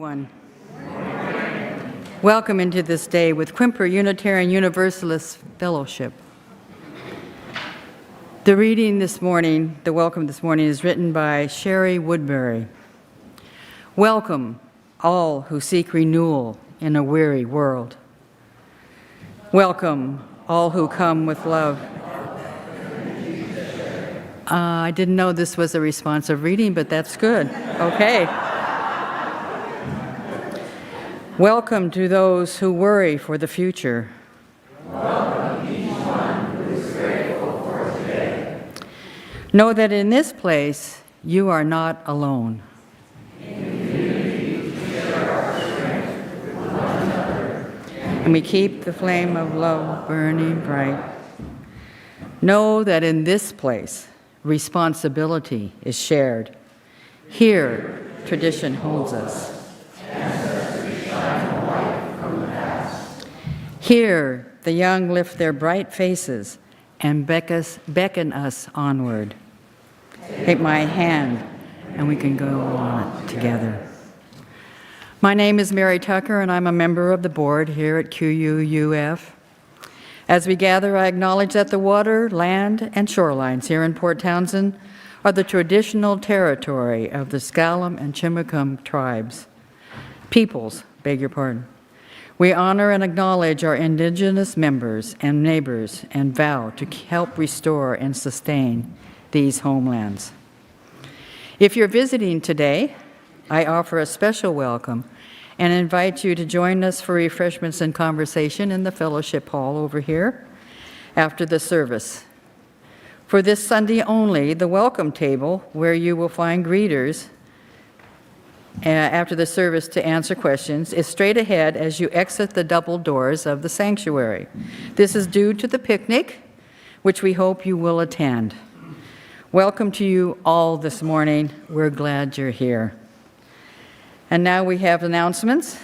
One. Welcome into this day with Quimper Unitarian Universalist Fellowship. The reading this morning, the welcome this morning, is written by Sherry Woodbury. Welcome, all who seek renewal in a weary world. Welcome, all who come with love. I didn't know this was a responsive reading, but that's good. Okay. Welcome to those who worry for the future. Welcome each one who is grateful for today. Know that in this place, you are not alone. In community, we share our strength with one another. And we keep the flame of love burning bright. Know that in this place, responsibility is shared. Here, tradition holds us. Here, the young lift their bright faces and beckon us onward. Take my hand, and we can go on together. My name is Mary Tucker, and I'm a member of the board here at QUUF. As we gather, I acknowledge that the water, land, and shorelines here in Port Townsend are the traditional territory of the Skaalum and Chimacum tribes. Peoples, beg your pardon. We honor and acknowledge our indigenous members and neighbors and vow to help restore and sustain these homelands. If you're visiting today, I offer a special welcome and invite you to join us for refreshments and conversation in the fellowship hall over here after the service. For this Sunday only, the welcome table, where you will find greeters after the service to answer questions, is straight ahead as you exit the double doors of the sanctuary. This is due to the picnic, which we hope you will attend. Welcome to you all this morning. We're glad you're here. And now we have announcements.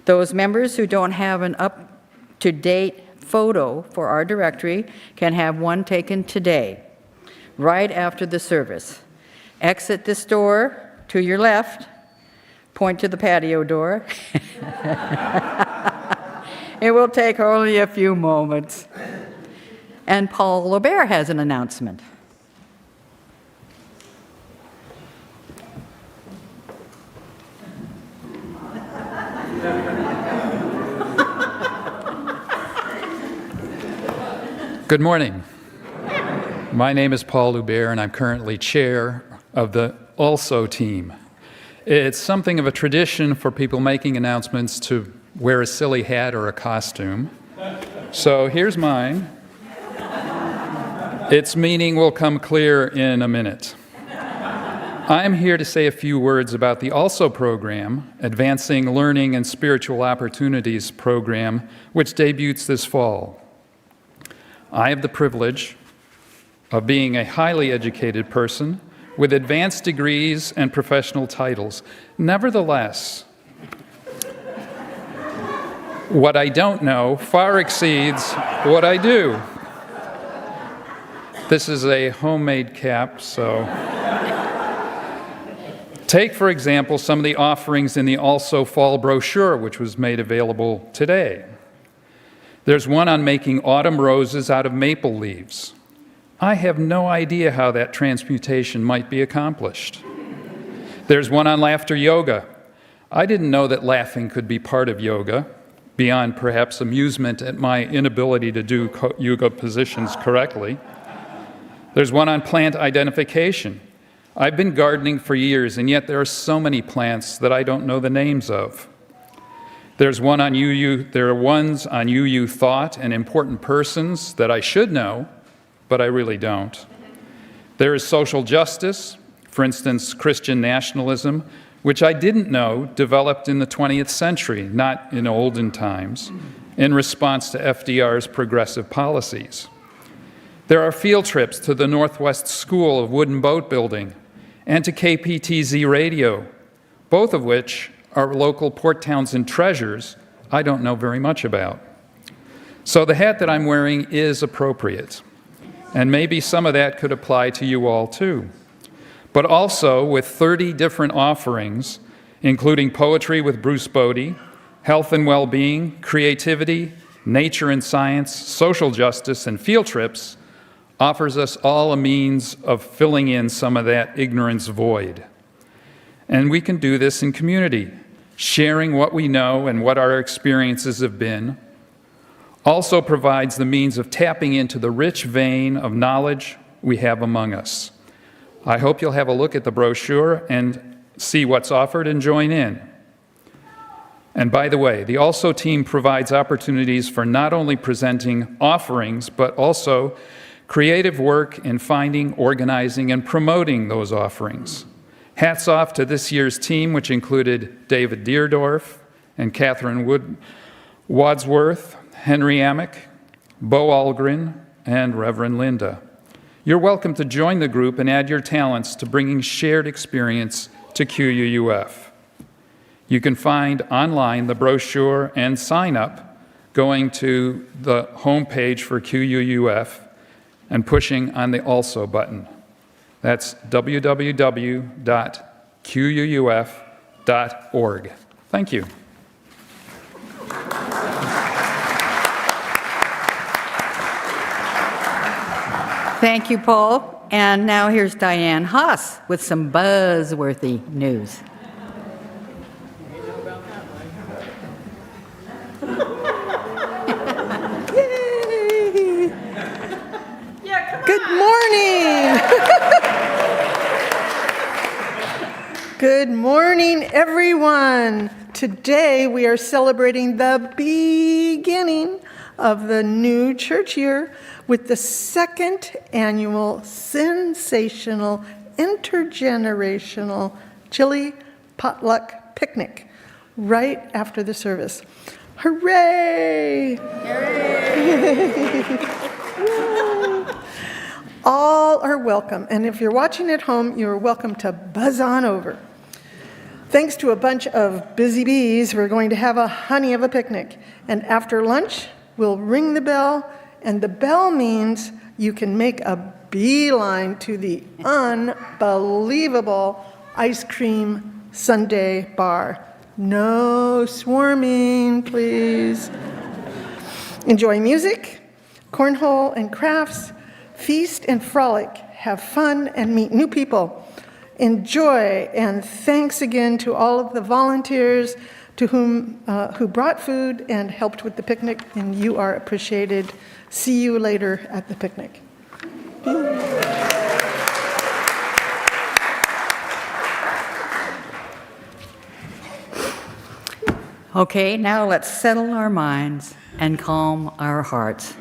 Those members who don't have an up-to-date photo for our directory can have one taken today, right after the service. Exit this door to your left. Point to the patio door. It will take only a few moments. And Paul Lauritzen has an announcement. Good morning. My name is Paul Lauritzen, and I'm currently chair of the Also team. It's something of a tradition for people making announcements to wear a silly hat or a costume. So here's mine. Its meaning will come clear in a minute. I'm here to say a few words about the Also program, Advancing Learning and Spiritual Opportunities program, which debuts this fall. I have the privilege of being a highly educated person with advanced degrees and professional titles. Nevertheless, what I don't know far exceeds what I do. This is a homemade cap, so take, for example, some of the offerings in the Also Fall brochure, which was made available today. There's one on making autumn roses out of maple leaves. I have no idea how that transmutation might be accomplished. There's one on laughter yoga. I didn't know that laughing could be part of yoga, beyond perhaps amusement at my inability to do yoga positions correctly. There's one on plant identification. I've been gardening for years, and yet there are so many plants that I don't know the names of. There are ones on UU thought and important persons that I should know, but I really don't. There is social justice, for instance, Christian nationalism, which I didn't know developed in the 20th century, not in olden times, in response to FDR's progressive policies. There are field trips to the Northwest School of Wooden Boat Building and to KPTZ Radio, both of which are local Port Townsend treasures I don't know very much about. So the hat that I'm wearing is appropriate. And maybe some of that could apply to you all too. But also, with 30 different offerings, including poetry with Bruce Bodie, health and well-being, creativity, nature and science, social justice, and field trips, offers us all a means of filling in some of that ignorance void. And we can do this in community, sharing what we know and what our experiences have been. Also provides the means of tapping into the rich vein of knowledge we have among us. I hope you'll have a look at the brochure and see what's offered and join in. And by the way, the Also team provides opportunities for not only presenting offerings, but also creative work in finding, organizing, and promoting those offerings. Hats off to this year's team, which included David Deerdorf and Catherine Wadsworth, Henry Amick, Bo Algren, and Reverend Linda. You're welcome to join the group and add your talents to bringing shared experience to QUUF. You can find online the brochure and sign up going to the homepage for QUUF and pushing on the Also button. That's www.quuuf.org. Thank you. Thank you, Paul. And now here's Diane Haas with some buzzworthy news. Yay! Good morning. Good morning, everyone. Today we are celebrating the beginning of the new church year with the second annual sensational intergenerational chili potluck picnic right after the service. Hooray! Hooray! All are welcome, and if you're watching at home, you're welcome to buzz on over. Thanks to a bunch of busy bees, we're going to have a honey of a picnic, and after lunch, we'll ring the bell, and the bell means you can make a beeline to the unbelievable ice cream sundae bar. No swarming, please. Enjoy music, cornhole and crafts, feast and frolic, have fun and meet new people. Enjoy, and thanks again to all of the volunteers to whom who brought food and helped with the picnic, and you are appreciated. See you later at the picnic. Okay, now let's settle our minds and calm our hearts.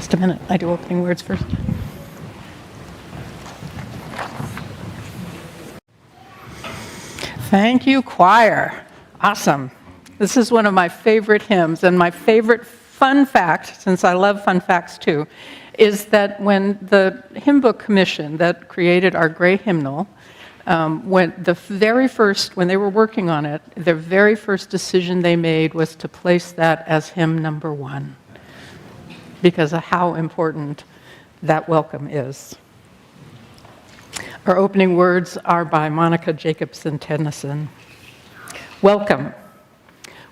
Just a minute, I do opening words first. Thank you, choir. Awesome. This is one of my favorite hymns, and my favorite fun fact, since I love fun facts too, is that when the hymn book commission that created our gray hymnal, when they were working on it, their very first decision they made was to place that as hymn number 1, because of how important that welcome is. Our opening words are by Monica Jacobson Tennyson. Welcome.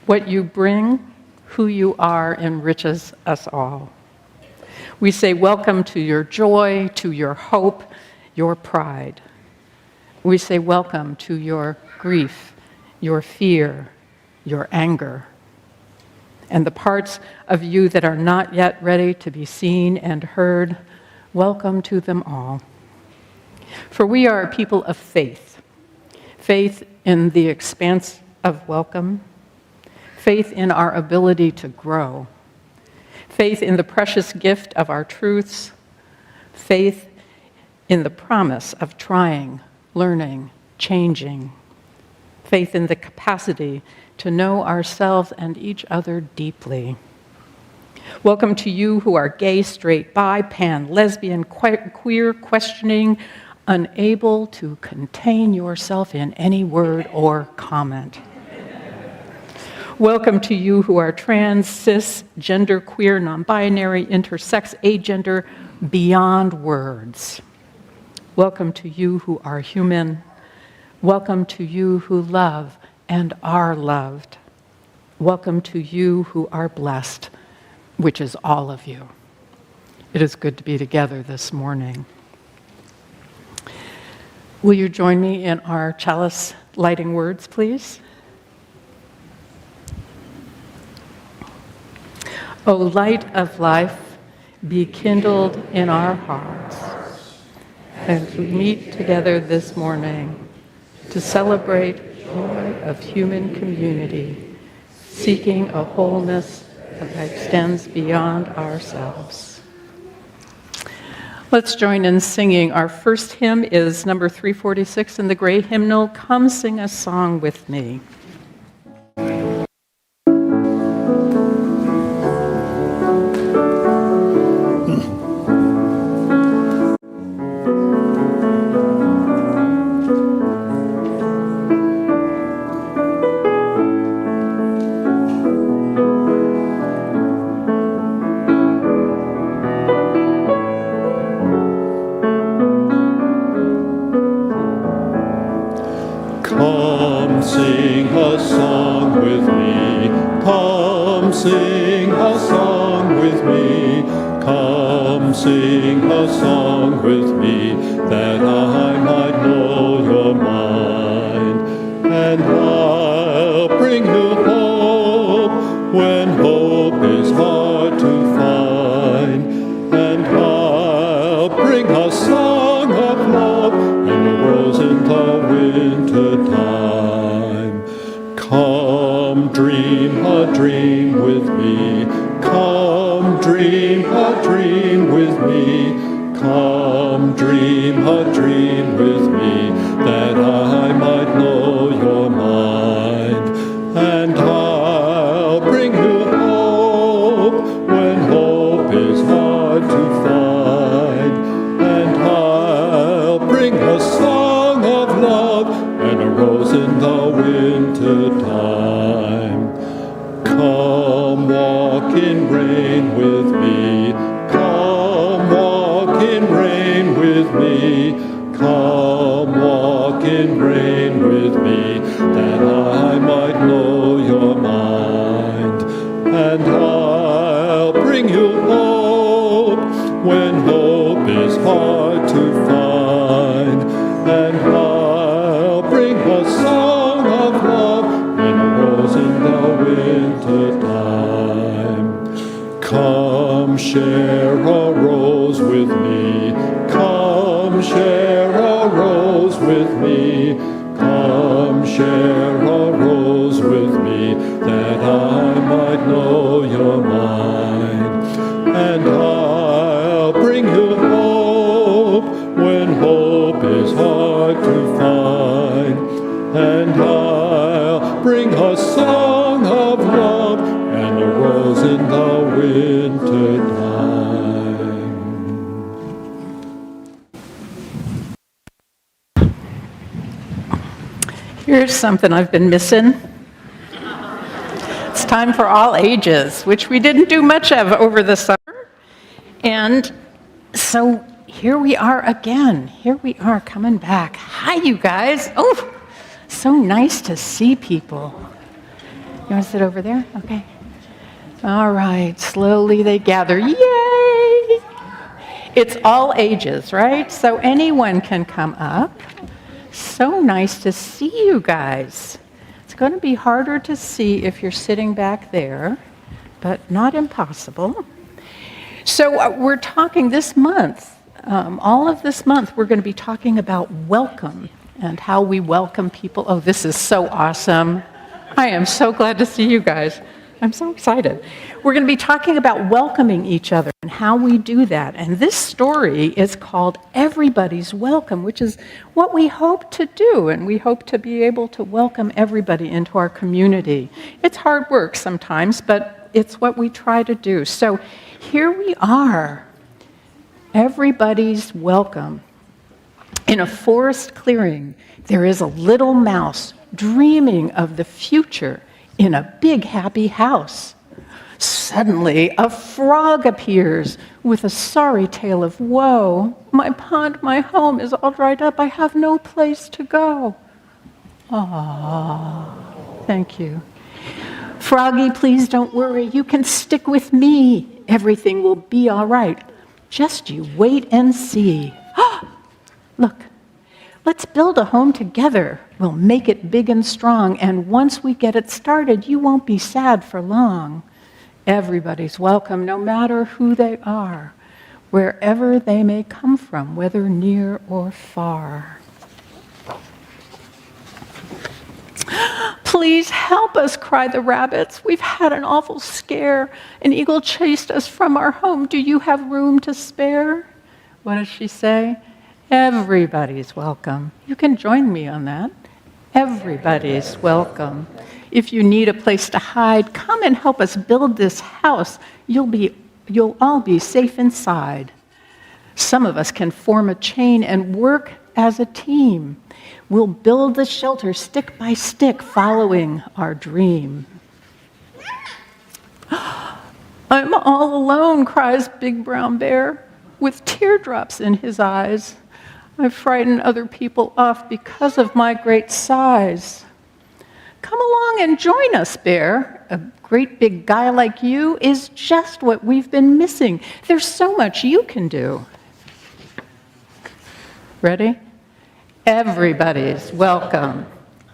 What you bring, who you are, enriches us all. We say welcome to your joy, to your hope, your pride. We say welcome to your grief, your fear, your anger, and the parts of you that are not yet ready to be seen and heard. Welcome to them all. For we are a people of faith, faith in the expanse of welcome, faith in our ability to grow, faith in the precious gift of our truths, faith in the promise of trying, learning, changing, faith in the capacity to know ourselves and each other deeply. Welcome to you who are gay, straight, bi, pan, lesbian, queer, questioning, unable to contain yourself in any word or comment. Welcome to you who are trans, cis, gender, queer, non-binary, intersex, agender, beyond words. Welcome to you who are human. Welcome to you who love and are loved. Welcome to you who are blessed, which is all of you. It is good to be together this morning. Will you join me in our chalice lighting words, please? O light of life, be kindled in our hearts as we meet together this morning to celebrate joy of human community, seeking a wholeness that extends beyond ourselves. Let's join in singing. Our first hymn is number 346 in the gray hymnal, Come Sing a Song with Me. That I might know your mind, and in the winter time. Here's something I've been missing. It's time for all ages, which we didn't do much of over the summer. And so here we are again. Here we are coming back. Hi, you guys. Oh, so nice to see people. You want to sit over there? Okay. All right. Slowly they gather. Yay! It's all ages, right? So anyone can come up. So nice to see you guys. It's going to be harder to see if you're sitting back there, but not impossible. So we're talking this month, all of this month, we're going to be talking about welcome and how we welcome people. Oh, this is so awesome. I am so glad to see you guys. I'm so excited. We're going to be talking about welcoming each other and how we do that. And this story is called Everybody's Welcome, which is what we hope to do. And we hope to be able to welcome everybody into our community. It's hard work sometimes, but it's what we try to do. So here we are. Everybody's welcome. In a forest clearing, there is a little mouse dreaming of the future in a big happy house. Suddenly, a frog appears with a sorry tale of woe. My pond, my home is all dried up. I have no place to go. Ah, thank you. Froggy, please don't worry. You can stick with me. Everything will be all right. Just you wait and see. Look, let's build a home together. We'll make it big and strong, and once we get it started, you won't be sad for long. Everybody's welcome, no matter who they are, wherever they may come from, whether near or far. Please help us, cry the rabbits. We've had an awful scare. An eagle chased us from our home. Do you have room to spare? What does she say? Everybody's welcome. You can join me on that. Everybody's welcome. If you need a place to hide, come and help us build this house. You'll all be safe inside. Some of us can form a chain and work as a team. We'll build the shelter stick by stick, following our dream. I'm all alone, cries Big Brown Bear, with teardrops in his eyes. I frighten other people off because of my great size. Come along and join us, Bear. A great big guy like you is just what we've been missing. There's so much you can do. Ready? Everybody's welcome,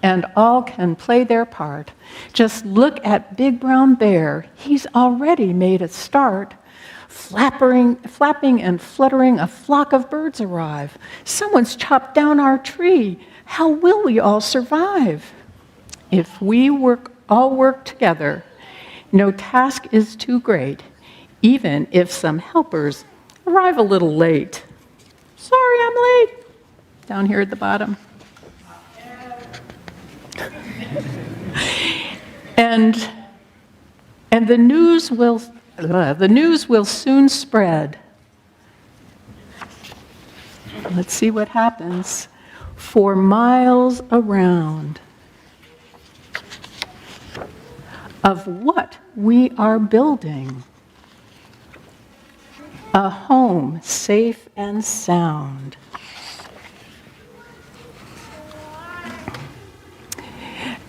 and all can play their part. Just look at Big Brown Bear. He's already made a start. Flapping and fluttering, a flock of birds arrive. Someone's chopped down our tree. How will we all survive? If we all work together, no task is too great, even if some helpers arrive a little late. Sorry, I'm late. Down here at the bottom. And the news will soon spread. Let's see what happens. For miles around of what we are building. A home safe and sound.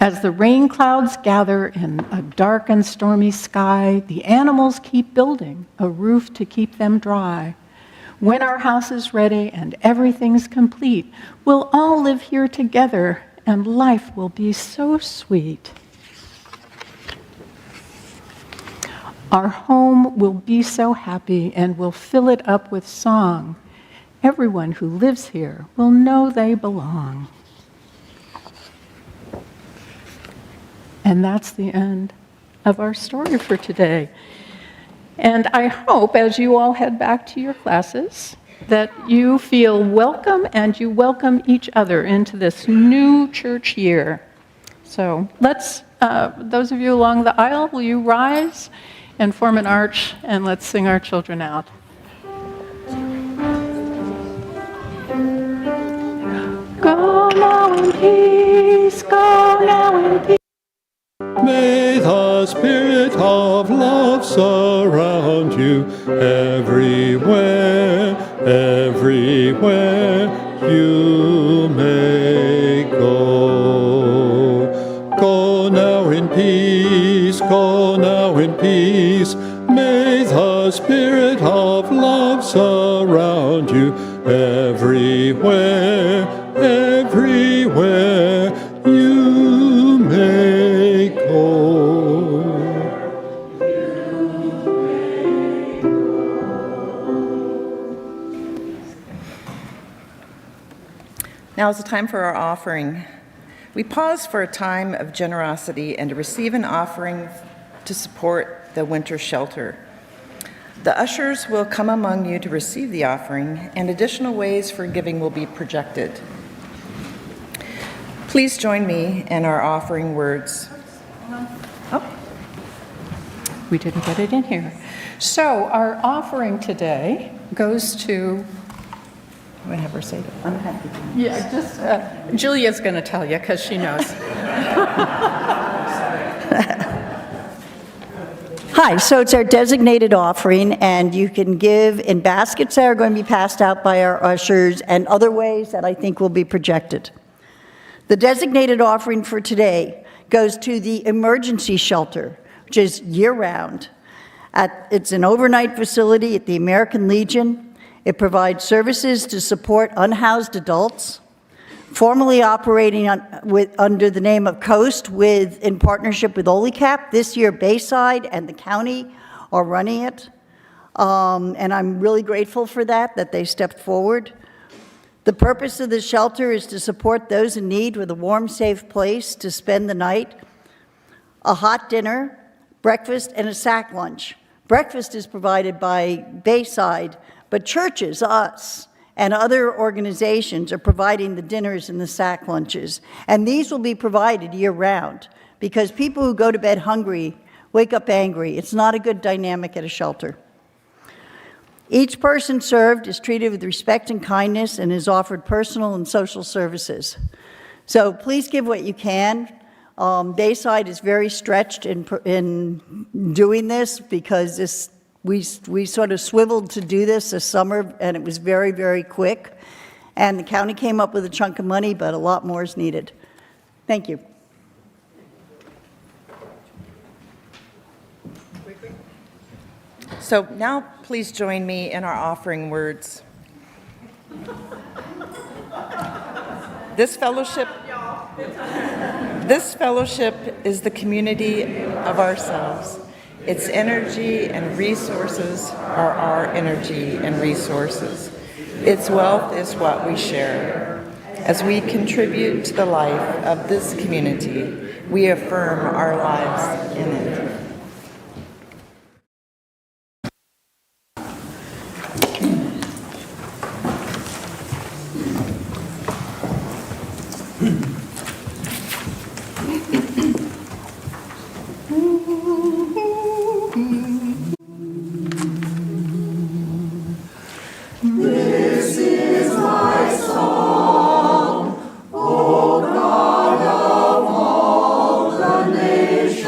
As the rain clouds gather in a dark and stormy sky, the animals keep building a roof to keep them dry. When our house is ready and everything's complete, we'll all live here together and life will be so sweet. Our home will be so happy and we'll fill it up with song. Everyone who lives here will know they belong. And that's the end of our story for today. And I hope, as you all head back to your classes, that you feel welcome and you welcome each other into this new church year. So let's, those of you along the aisle, will you rise and form an arch, and let's sing our children out. Go now in peace, go now in peace. May the spirit of love surround you everywhere, everywhere you may go. Go now in peace, go now in peace. May the spirit of love surround you everywhere, everywhere you may go. Now is the time for our offering. We pause for a time of generosity and to receive an offering to support the winter shelter. The ushers will come among you to receive the offering, and additional ways for giving will be projected. Please join me in our offering words. Oh, we didn't get it in here. So our offering today goes to, I'm going to have her say it. I'm happy to. yeah, just, Julia's going to tell you because she knows. Hi, so it's our designated offering, and you can give in baskets that are going to be passed out by our ushers and other ways that I think will be projected. The designated offering for today goes to the emergency shelter, which is year-round. It's an overnight facility at the American Legion. It provides services to support unhoused adults, formerly operating under the name of Coast in partnership with OLICAP. This year, Bayside and the county are running it. And I'm really grateful for that they stepped forward. The purpose of the shelter is to support those in need with a warm, safe place to spend the night, a hot dinner, breakfast, and a sack lunch. Breakfast is provided by Bayside, but churches, us, and other organizations are providing the dinners and the sack lunches. And these will be provided year-round because people who go to bed hungry wake up angry. It's not a good dynamic at a shelter. Each person served is treated with respect and kindness and is offered personal and social services. So please give what you can. Bayside is very stretched in doing this because we sort of swiveled to do this summer, and it was very, very quick. And the county came up with a chunk of money, but a lot more is needed. Thank you. So now please join me in our offering words. This fellowship is the community of ourselves. Its energy and resources are our energy and resources. Its wealth is what we share. As we contribute to the life of this community, we affirm our lives in it. O God of all the nations.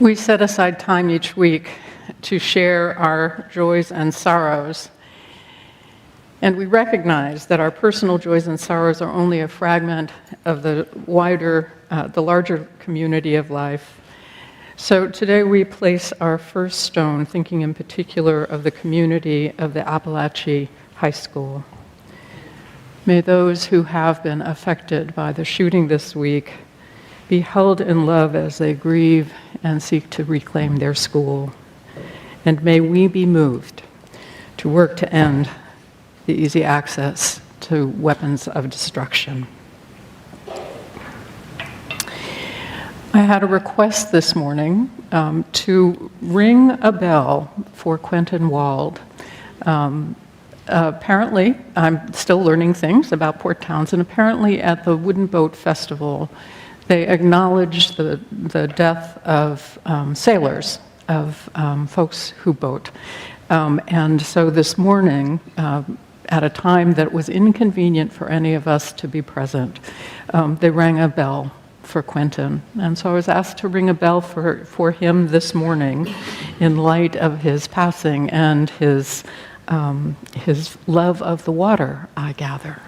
We set aside time each week to share our joys and sorrows. And we recognize that our personal joys and sorrows are only a fragment of the larger community of life. So today we place our first stone, thinking in particular of the community of the Appalachia High School. May those who have been affected by the shooting this week be held in love as they grieve and seek to reclaim their school. And may we be moved to work to end the easy access to weapons of destruction. I had a request this morning to ring a bell for Quentin Wald. Apparently, I'm still learning things about Port Townsend. Apparently at the Wooden Boat Festival, they acknowledged the death of sailors, of folks who boat. And so this morning, at a time that was inconvenient for any of us to be present, they rang a bell for Quentin. And so I was asked to ring a bell for him this morning in light of his passing and his love of the water, I gather.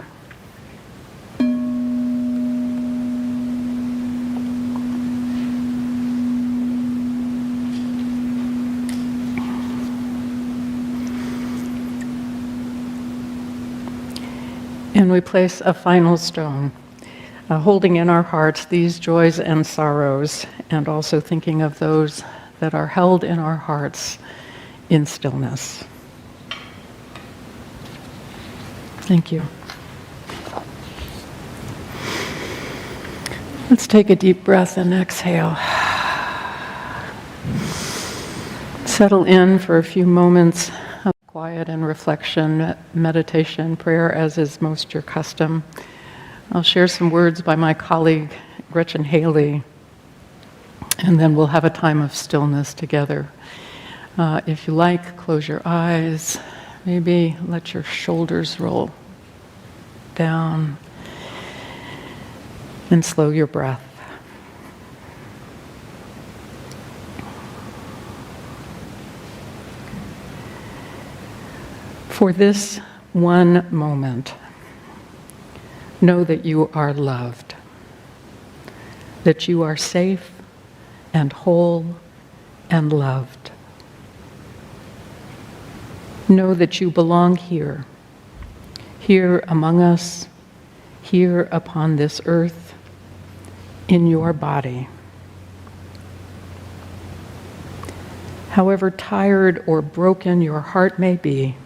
And we place a final stone, holding in our hearts these joys and sorrows, and also thinking of those that are held in our hearts in stillness. Thank you. Let's take a deep breath and exhale. Settle in for a few moments of quiet and reflection, meditation, prayer, as is most your custom. I'll share some words by my colleague, Gretchen Haley, and then we'll have a time of stillness together. If you like, close your eyes. Maybe let your shoulders roll down and slow your breath. For this one moment, know that you are loved, that you are safe and whole and loved. Know that you belong here, here among us, here upon this earth, in your body. However tired or broken your heart may be,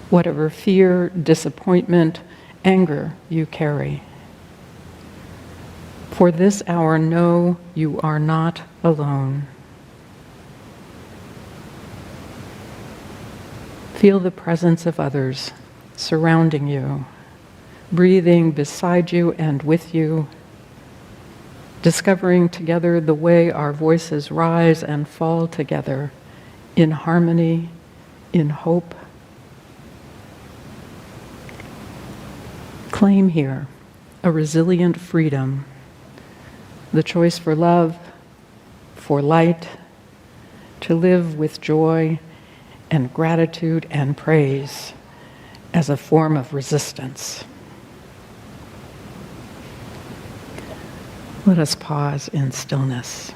whatever fear, disappointment, anger you carry, for this hour know you are not alone. Feel the presence of others surrounding you, breathing beside you and with you, discovering together the way our voices rise and fall together in harmony, in hope. Claim here a resilient freedom, the choice for love, for light, to live with joy and gratitude and praise as a form of resistance. Let us pause in stillness.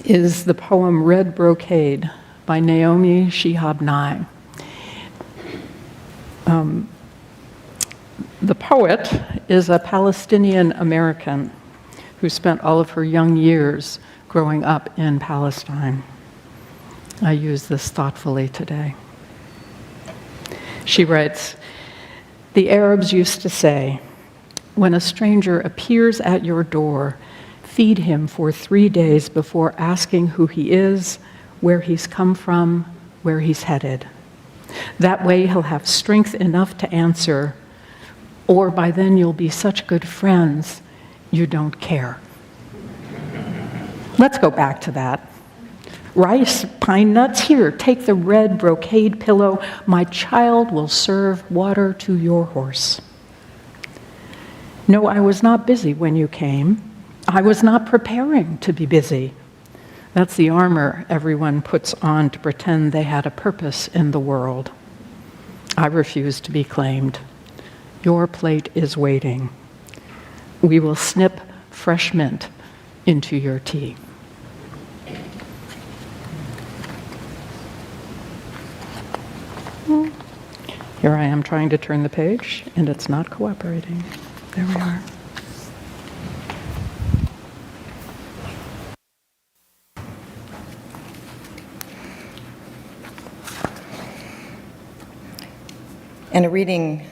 is the poem Red Brocade by Naomi Shihab Nye. The poet is a Palestinian American who spent all of her young years growing up in Palestine. I use this thoughtfully today. She writes, "The Arabs used to say, when a stranger appears at your door, feed him for 3 days before asking who he is, where he's come from, where he's headed. That way he'll have strength enough to answer, or by then you'll be such good friends, you don't care." Let's go back to that. Rice, pine nuts, here, take the red brocade pillow. My child will serve water to your horse. No, I was not busy when you came. I was not preparing to be busy. That's the armor everyone puts on to pretend they had a purpose in the world. I refuse to be claimed. Your plate is waiting. We will snip fresh mint into your tea. Here I am trying to turn the page, and it's not cooperating. There we are. And a reading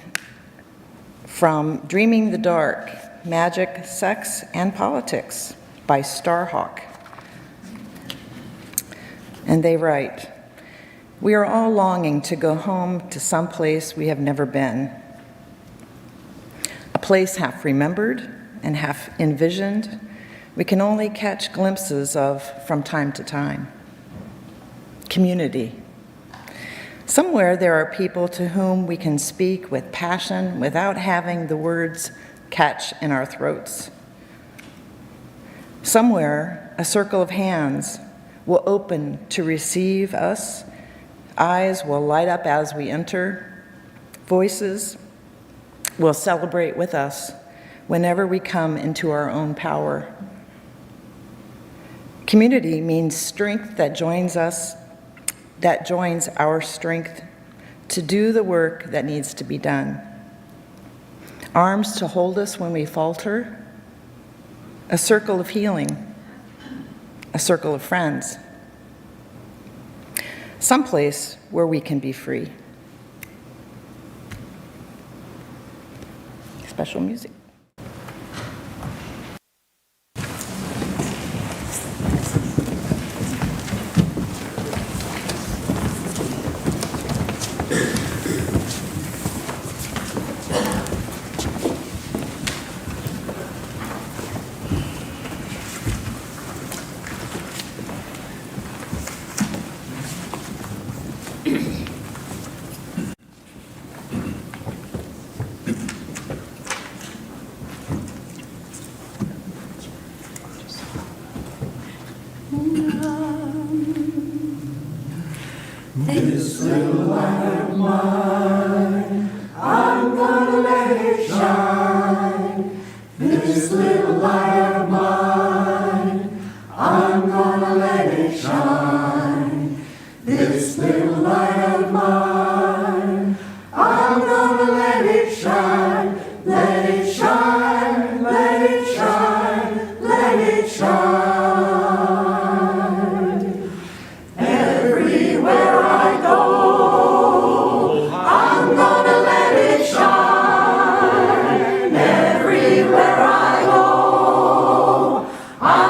from Dreaming the Dark, Magic, Sex, and Politics by Starhawk. And they write, "We are all longing to go home to some place we have never been. A place half remembered and half envisioned, we can only catch glimpses of from time to time. Community. Somewhere there are people to whom we can speak with passion without having the words catch in our throats. Somewhere a circle of hands will open to receive us. Eyes will light up as we enter. Voices will celebrate with us whenever we come into our own power. Community means strength that joins our strength to do the work that needs to be done. Arms to hold us when we falter. A circle of healing. A circle of friends. Someplace where we can be free." Special music. This little light of mine, I'm gonna let it shine. This little light of mine, I'm gonna let it shine. This little light of mine, I'm gonna let it shine. Let it shine, let it shine, let it shine. Everywhere I go, I'm gonna let it shine. Everywhere I go, I'm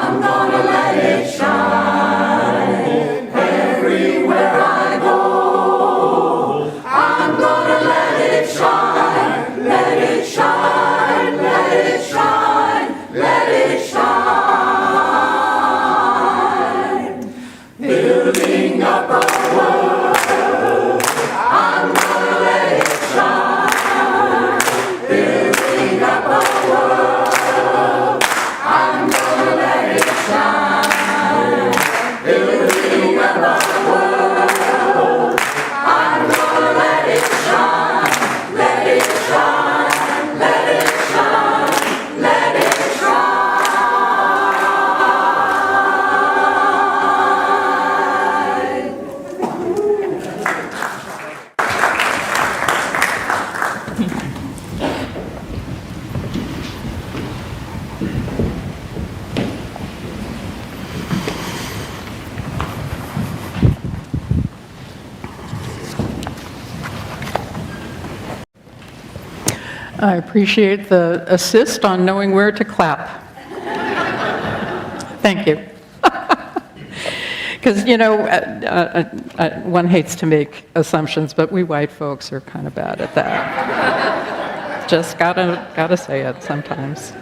I appreciate the assist on knowing where to clap. Thank you. Because, you know, one hates to make assumptions, but we white folks are kind of bad at that. Just gotta say it sometimes.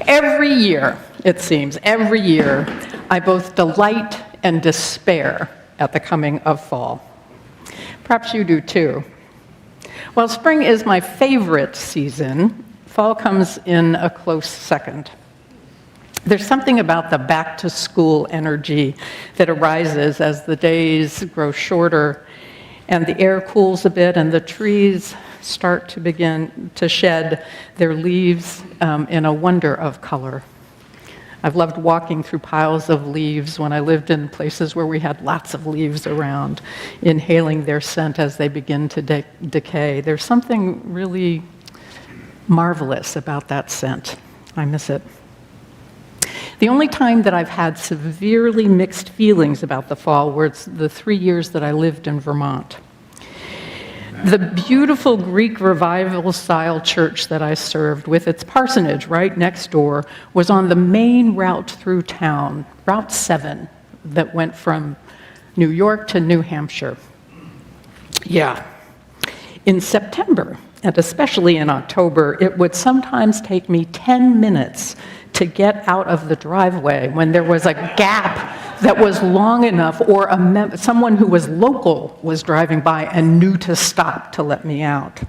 Every year, it seems, every year, I both delight and despair at the coming of fall. Perhaps you do too. While spring is my favorite season, fall comes in a close second. There's something about the back-to-school energy that arises as the days grow shorter and the air cools a bit and the trees start to begin to shed their leaves in a wonder of color. I've loved walking through piles of leaves when I lived in places where we had lots of leaves around, inhaling their scent as they begin to decay. There's something really marvelous about that scent. I miss it. The only time that I've had severely mixed feelings about the fall were the 3 years that I lived in Vermont. The beautiful Greek revival-style church that I served, with its parsonage right next door, was on the main route through town, Route 7, that went from New York to New Hampshire. Yeah. In September, and especially in October, it would sometimes take me 10 minutes to get out of the driveway when there was a gap that was long enough, or someone who was local was driving by and knew to stop to let me out.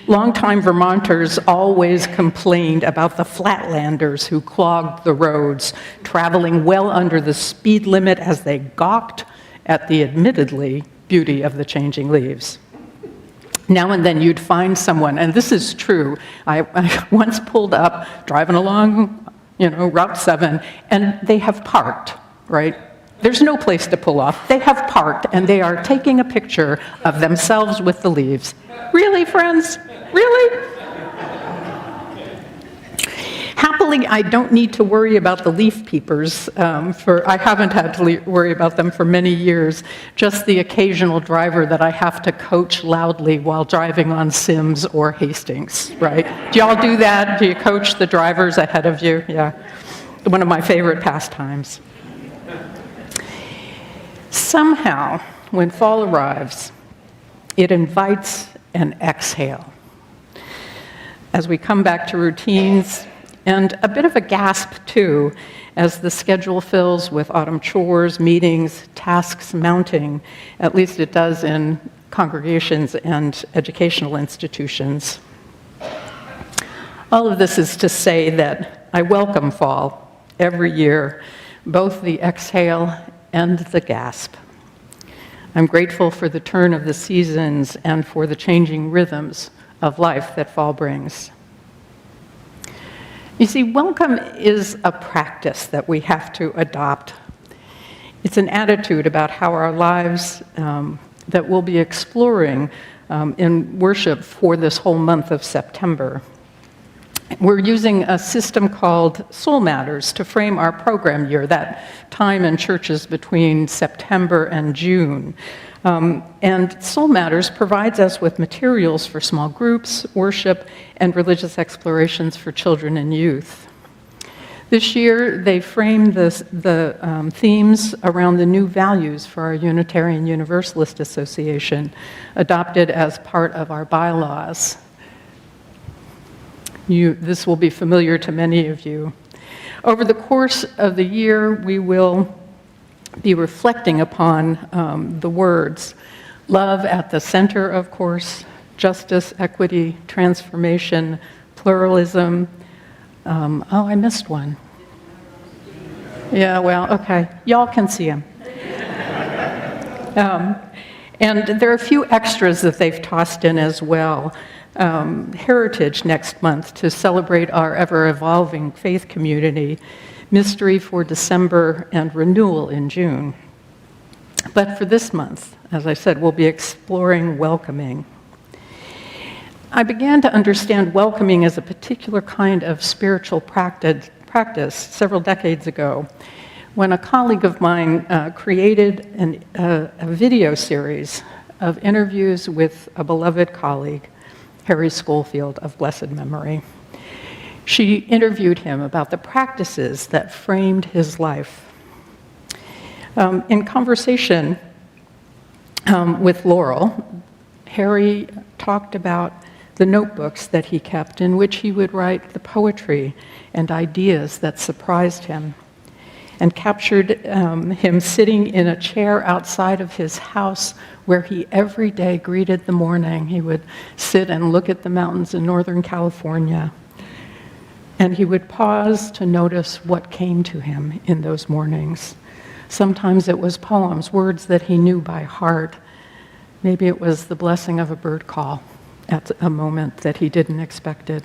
Longtime Vermonters always complained about the Flatlanders who clogged the roads, traveling well under the speed limit as they gawked at the admittedly beauty of the changing leaves. Now and then you'd find someone, and this is true. I once pulled up, driving along, Route 7, and they have parked, right? There's no place to pull off. They have parked, and they are taking a picture of themselves with the leaves. Really, friends? Really? Happily, I don't need to worry about the leaf peepers. I haven't had to worry about them for many years. Just the occasional driver that I have to coach loudly while driving on Sims or Hastings, right? Do y'all do that? Do you coach the drivers ahead of you? Yeah. One of my favorite pastimes. Somehow, when fall arrives, it invites an exhale. As we come back to routines, and a bit of a gasp, too, as the schedule fills with autumn chores, meetings, tasks mounting. At least it does in congregations and educational institutions. All of this is to say that I welcome fall every year, both the exhale and the gasp. I'm grateful for the turn of the seasons and for the changing rhythms of life that fall brings. You see, welcome is a practice that we have to adopt. It's an attitude about how our lives that we'll be exploring in worship for this whole month of September. We're using a system called Soul Matters to frame our program year, that time in churches between September and June. And Soul Matters provides us with materials for small groups, worship, and religious explorations for children and youth. This year, they framed the themes around the new values for our Unitarian Universalist Association, adopted as part of our bylaws. This will be familiar to many of you. Over the course of the year, we will be reflecting upon the words. Love at the center, of course, justice, equity, transformation, pluralism. I missed one. Yeah, well, okay. Y'all can see them. And there are a few extras that they've tossed in as well. Heritage next month to celebrate our ever-evolving faith community. Mystery for December, and renewal in June. But for this month, as I said, we'll be exploring welcoming. I began to understand welcoming as a particular kind of spiritual practice several decades ago when a colleague of mine created a video series of interviews with a beloved colleague, Harry Schofield of blessed memory. She interviewed him about the practices that framed his life. In conversation with Laurel, Harry talked about the notebooks that he kept in which he would write the poetry and ideas that surprised him, and captured him sitting in a chair outside of his house where he every day greeted the morning. He would sit and look at the mountains in Northern California, and he would pause to notice what came to him in those mornings. Sometimes it was poems, words that he knew by heart. Maybe it was the blessing of a bird call at a moment that he didn't expect it.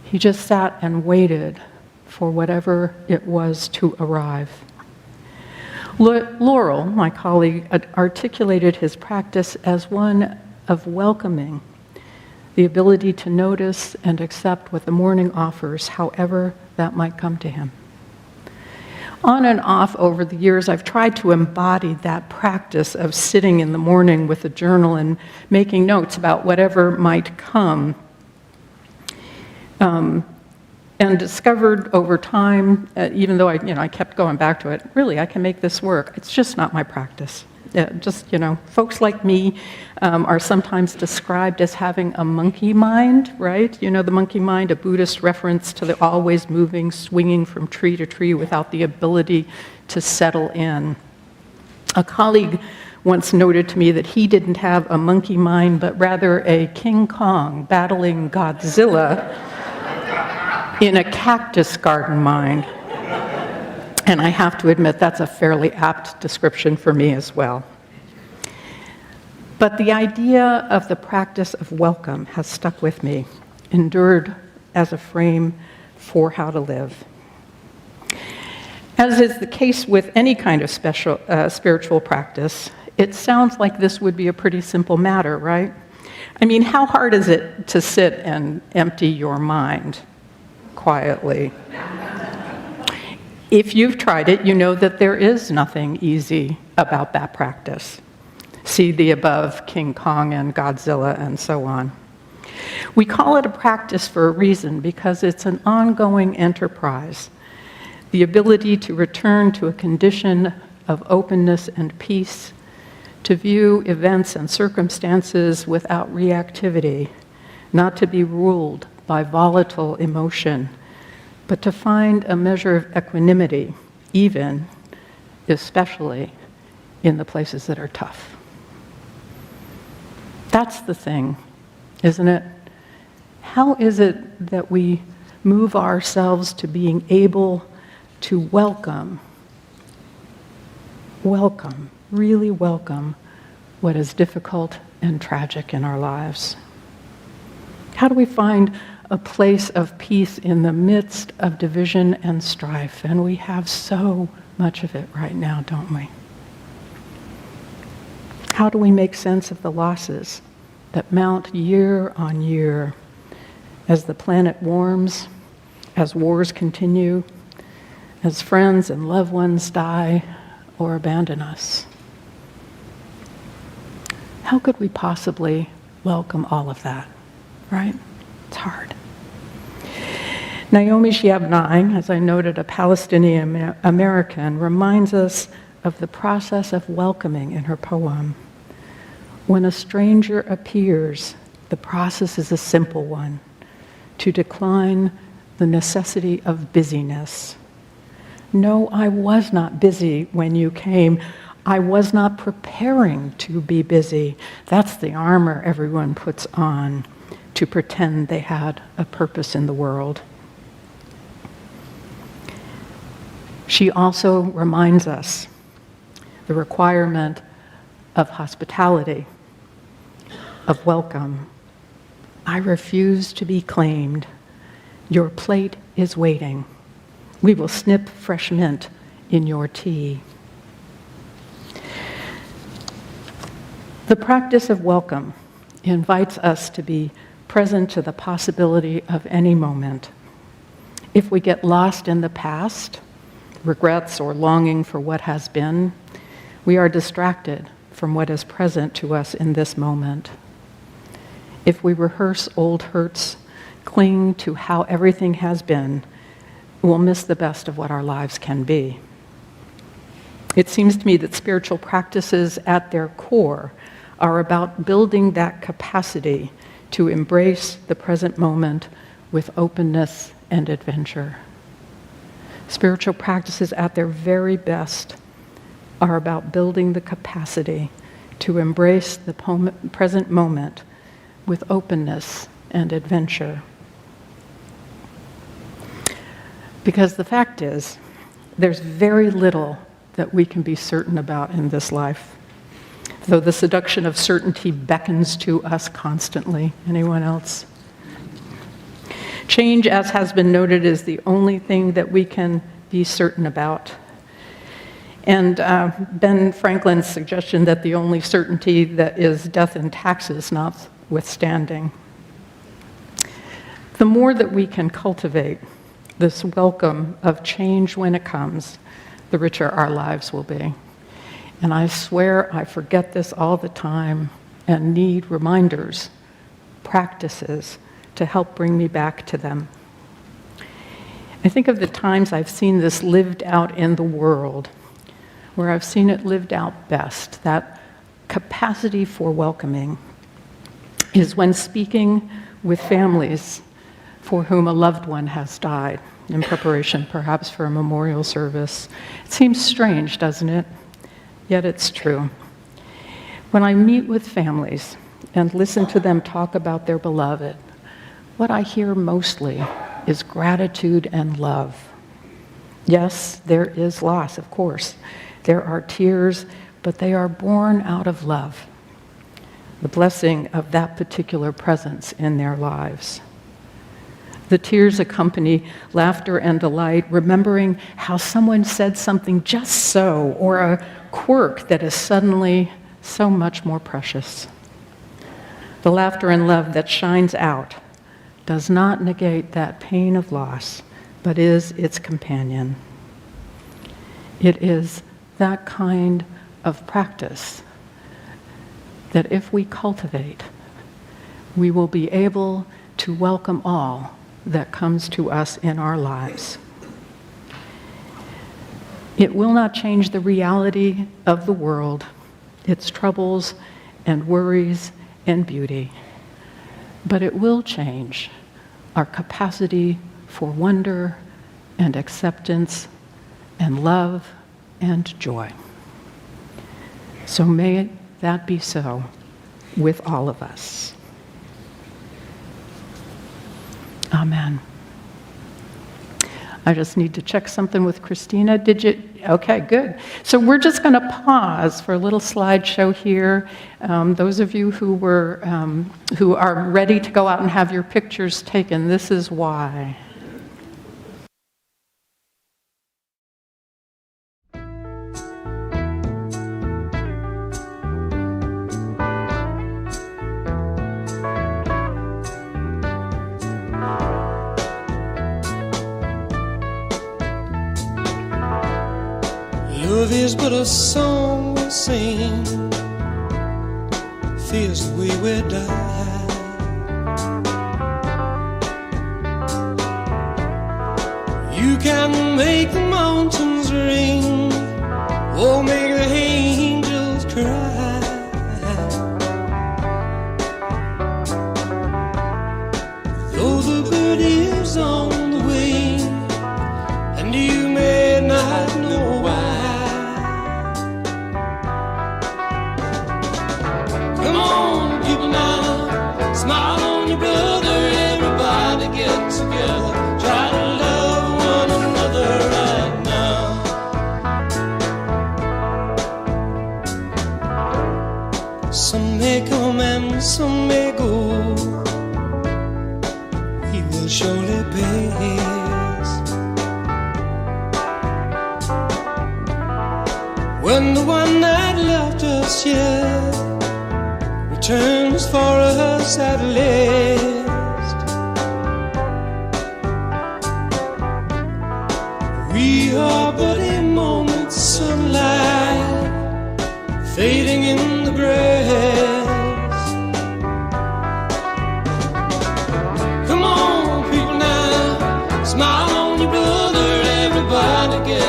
He just sat and waited for whatever it was to arrive. Laurel, my colleague, articulated his practice as one of welcoming, the ability to notice and accept what the morning offers, however that might come to him. On and off over the years, I've tried to embody that practice of sitting in the morning with a journal and making notes about whatever might come. And discovered over time, even though I kept going back to it, really, I can make this work. It's just not my practice. Folks like me are sometimes described as having a monkey mind, right? You know, the monkey mind, a Buddhist reference to the always moving, swinging from tree to tree without the ability to settle in. A colleague once noted to me that he didn't have a monkey mind, but rather a King Kong battling Godzilla in a cactus garden mind. And I have to admit that's a fairly apt description for me as well. But the idea of the practice of welcome has stuck with me, endured as a frame for how to live. As is the case with any kind of spiritual practice, it sounds like this would be a pretty simple matter, right? I mean, how hard is it to sit and empty your mind quietly? If you've tried it, you know that there is nothing easy about that practice. See the above, King Kong and Godzilla and so on. We call it a practice for a reason, because it's an ongoing enterprise. The ability to return to a condition of openness and peace, to view events and circumstances without reactivity, not to be ruled by volatile emotion, but to find a measure of equanimity, even, especially, in the places that are tough. That's the thing, isn't it? How is it that we move ourselves to being able to welcome, really welcome what is difficult and tragic in our lives? How do we find a place of peace in the midst of division and strife? And we have so much of it right now, don't we? How do we make sense of the losses that mount year on year as the planet warms, as wars continue, as friends and loved ones die or abandon us? How could we possibly welcome all of that, right? It's hard. Naomi Shihab-Nye, as I noted, a Palestinian American, reminds us of the process of welcoming in her poem. When a stranger appears, the process is a simple one: to decline the necessity of busyness. No, I was not busy when you came. I was not preparing to be busy. That's the armor everyone puts on to pretend they had a purpose in the world. She also reminds us the requirement of hospitality, of welcome. I refuse to be claimed. Your plate is waiting. We will snip fresh mint in your tea. The practice of welcome invites us to be present to the possibility of any moment. If we get lost in the past, regrets or longing for what has been, we are distracted from what is present to us in this moment. If we rehearse old hurts, cling to how everything has been, we'll miss the best of what our lives can be. It seems to me that spiritual practices at their core are about building that capacity to embrace the present moment with openness and adventure. Spiritual practices at their very best are about building the capacity to embrace the present moment with openness and adventure. Because the fact is, there's very little that we can be certain about in this life, though the seduction of certainty beckons to us constantly. Anyone else? Change, as has been noted, is the only thing that we can be certain about. And Ben Franklin's suggestion that the only certainty that is death and taxes notwithstanding. The more that we can cultivate this welcome of change when it comes, the richer our lives will be. And I swear I forget this all the time and need reminders, practices, to help bring me back to them. I think of the times I've seen this lived out in the world, where I've seen it lived out best. That capacity for welcoming is when speaking with families for whom a loved one has died, in preparation perhaps for a memorial service. It seems strange, doesn't it? Yet it's true. When I meet with families and listen to them talk about their beloved, what I hear mostly is gratitude and love. Yes, there is loss, of course. There are tears, but they are born out of love, the blessing of that particular presence in their lives. The tears accompany laughter and delight, remembering how someone said something just so, or a quirk that is suddenly so much more precious. The laughter and love that shines out does not negate that pain of loss, but is its companion. It is that kind of practice that if we cultivate, we will be able to welcome all that comes to us in our lives. It will not change the reality of the world, its troubles and worries and beauty, but it will change our capacity for wonder and acceptance and love and joy. So may that be so with all of us. Amen. I just need to check something with Christina. Did you? Okay, good. So we're just going to pause for a little slideshow here. Those of you who are ready to go out and have your pictures taken, this is why. Love is but a song we sing, fears the way we die. You can make the mountains ring, or make the angels cry. Though the bird is on the wing, and you may not know why. Smile on your brother, everybody get together. Try to love one another right now. Some may come and some may go. We will surely pass. When the one that left us, yeah, returns for us at last, we are but a moment's sunlight fading in the grass.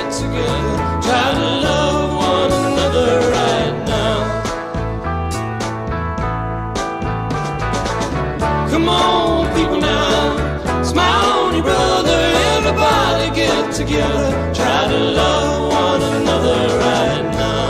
get together, try to love one another right now. Come on, people now, smile on your brother, everybody get together, try to love one another right now.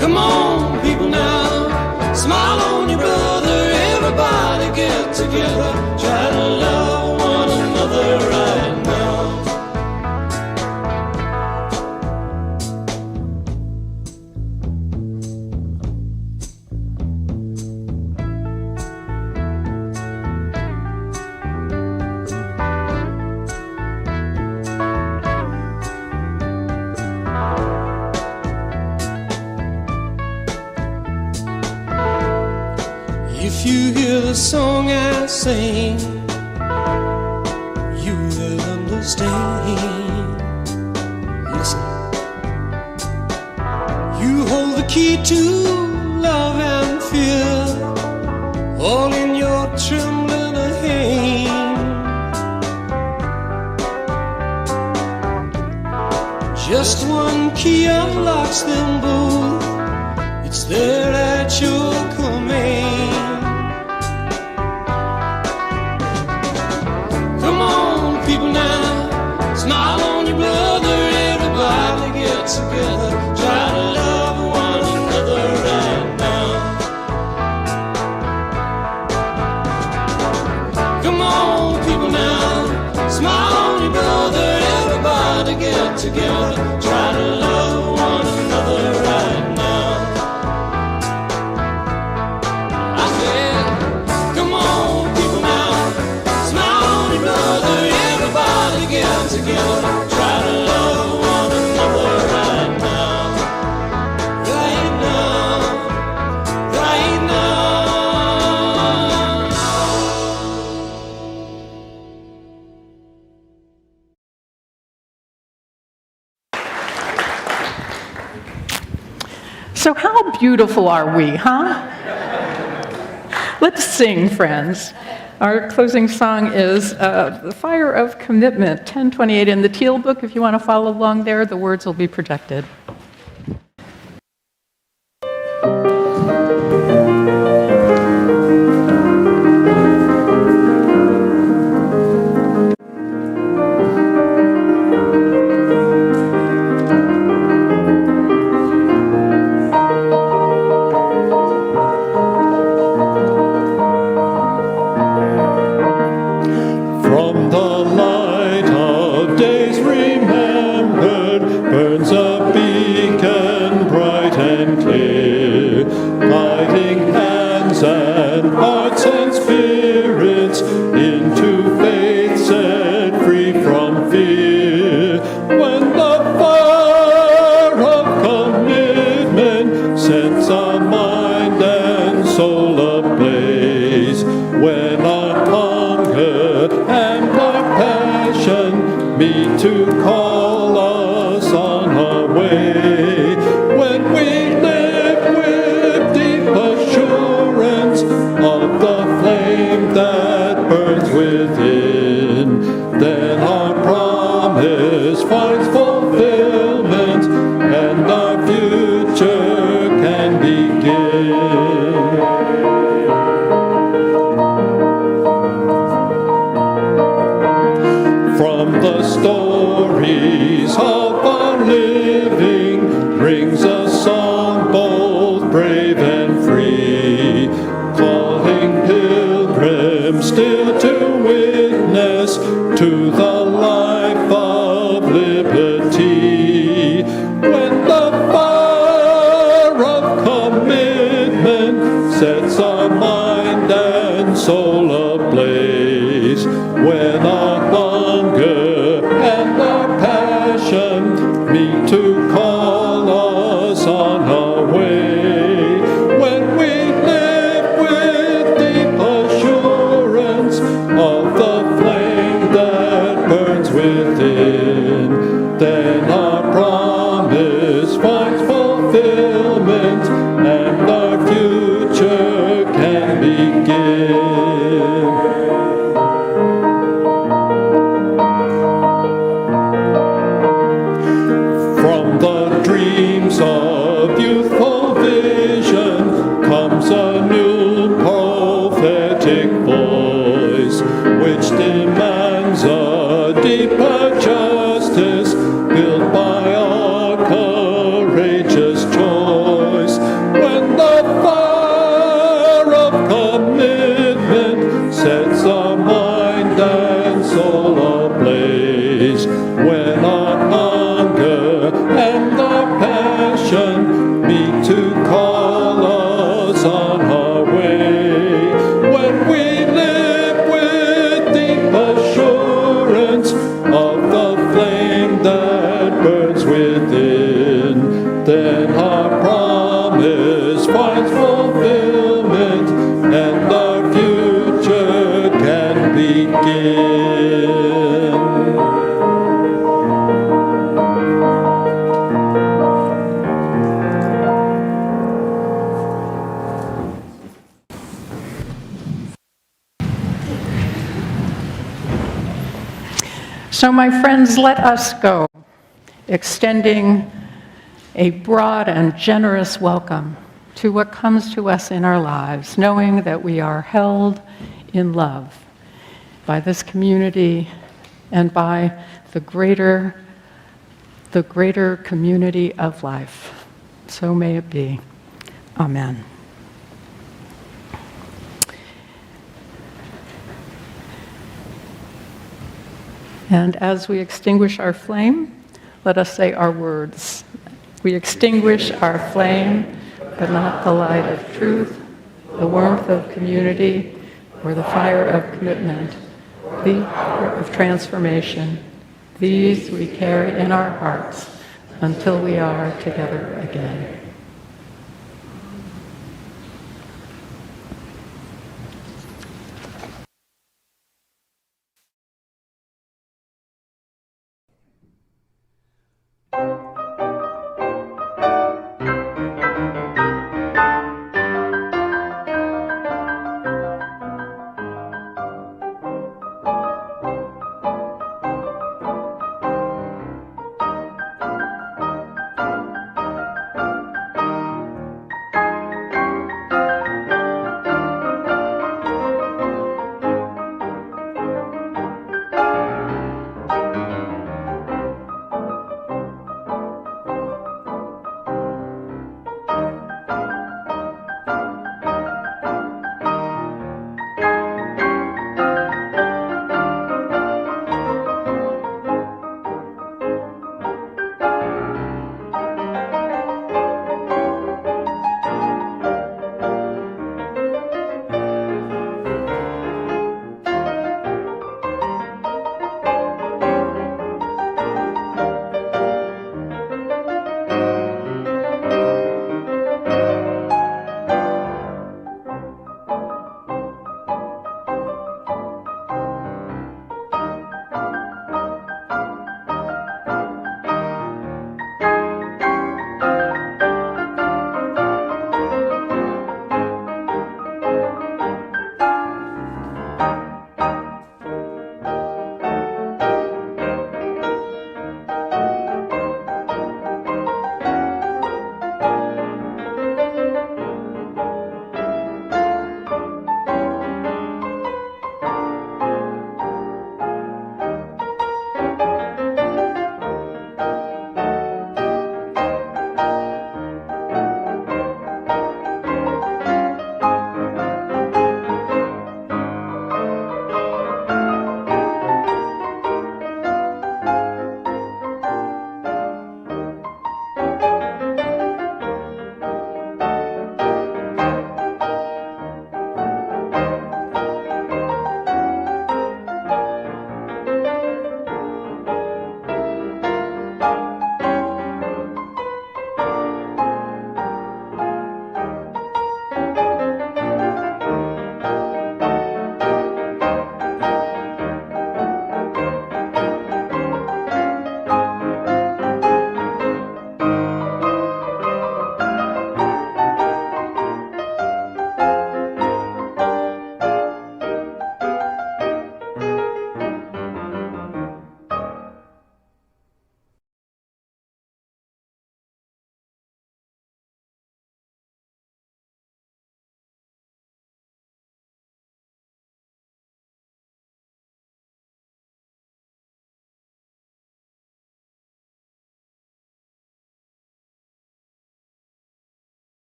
Come on, people now, smile on your brother, everybody get together, try to love one another right now. If you hear the song I sing, you will understand. Listen. You hold the key to love and fear, all in your trembling hand. Just one key unlocks them both, it's there at your command. People now, smile on your brother, everybody get together, try to love one another right now. Come on, people now, smile on your brother, everybody get together, try to love one another right now. I said, come on, people now, smile on your brother, everybody get together, try to love one another right now. Right now, right now. So how beautiful are we, huh? Let's sing, friends. Our closing song is The Fire of Commitment, 1028 in the Teal Book. If you want to follow along there, the words will be projected. From the light of days remembered burns a beacon bright and clear, guiding hands and hearts and spirits into faith set free from fear. When the fire of commitment sets our mind and soul ablaze, when our hunger and our passion meet to call us on our way, when we live with deep assurance of the flame that burns within, then our promise finds fulfillment and our future can begin. From the stories of our living rings a song bold, brave, and free, calling pilgrims still to witness to the life of liberty. When the fire of commitment sets our mind soul ablaze, when our hunger and our passion meet to call us on our way, when we live with deep assurance of the flame that burns within, then our promise finds fulfillment and our future can begin. From the dreams of youthful vision comes a new prophetic voice, which demands a deeper justice built by our courageous choice. When the fire of commitment sets our mind and soul ablaze, when our hunger and our passion meet to call us on our way, when we live with deep assurance of the flame that burns within, then our promise finds fulfillment and our future can begin. So, my friends, let us go, extending a broad and generous welcome to what comes to us in our lives, knowing that we are held in love by this community and by the greater community of life. So may it be. Amen. And as we extinguish our flame, let us say our words. We extinguish our flame, but not the light of truth, the warmth of community, or the fire of commitment, the of transformation. These we carry in our hearts until we are together again.